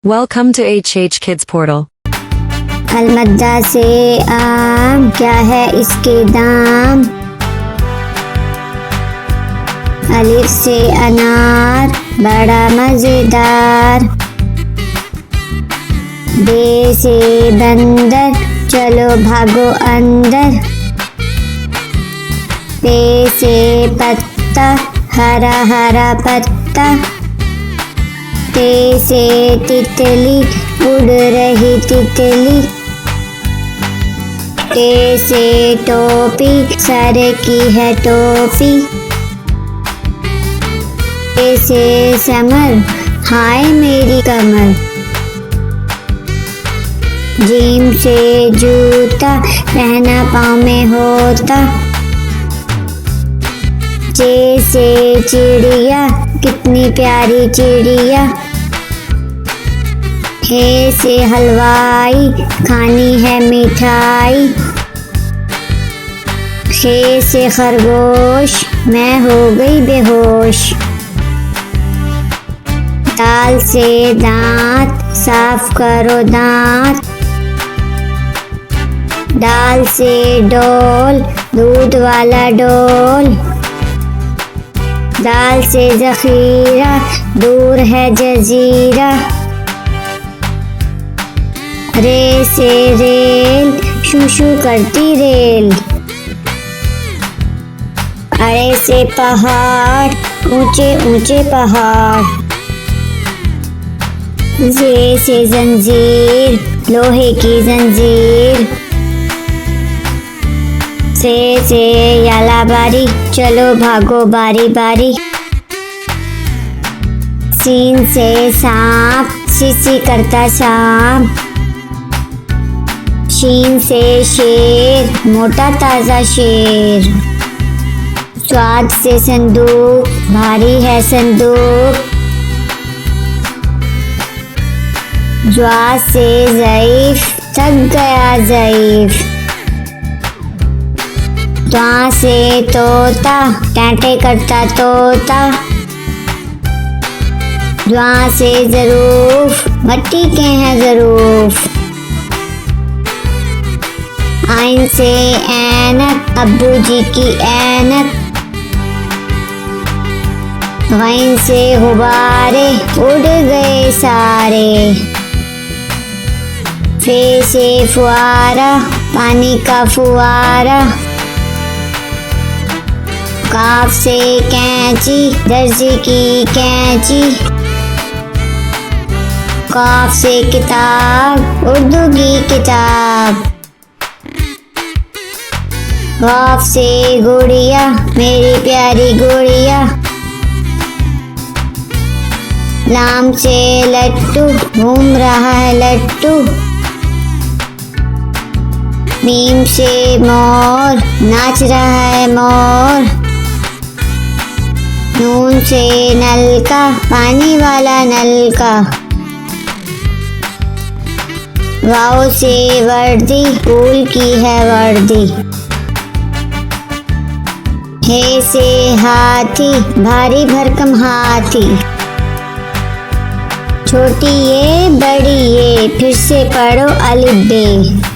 Welcome to HH Kids Portal. अलमद्दा से आम, क्या है इसके दाम। अलिफ से अनार, बड़ा मजेदार। बे से बंदर, चलो भागो अंदर। पे से पत्ता, हरा हरा पत्ता। ते से तितली, उड़ रही तितली। टे से टोपी, सर की है टोपी। टे से समर, हाय मेरी कमर। जीम से जूता, पहना पाँव में होता। चे से चिड़िया, कितनी प्यारी चिड़िया। हे से हलवाई, खानी है मिठाई। खे से खरगोश, मैं हो गई बेहोश। दाल से दांत, साफ करो दांत। दाल से डोल, दूध वाला डोल। दाल से जखीरा, दूर है जजीरा। रे से रेल, शू शू करती रेल। अरे से पहाड़, ऊंचे ऊंचे पहाड़। जे से जंजीर, लोहे की जंजीर। से याला बारी, चलो भागो बारी बारी। सीन से सांप, सी करता सांप। शीन से शेर, मोटा ताजा शेर। स्वाद से संदूक, भारी है संदूक। ज्वा से ज़ईफ, थक गया ज़ईफ। त्वा से तोता, टांटे करता तोता। द्वा से ज़रूफ, मट्टी के हैं ज़रूफ। आइन से ऐनक, अब्बू जी की ऐनक। गैन से गुब्बारे, उड़ गए सारे। फे से फुआरा, पानी का फुआरा। काफ से कैंची, दर्जी की कैंची। काफ से किताब, उर्दू की किताब। गाफ से गुड़िया, मेरी प्यारी गुड़िया। लाम से लट्टू, घूम रहा है लट्टू। मीम से मोर, नाच रहा है मोर। नून से नलका, पानी वाला नलका। वाव से वर्दी, फूल की है वर्दी। हे से हाथी, भारी भरकम हाथी। छोटी ये बड़ी ये, फिर से पढ़ो अलिफ बे।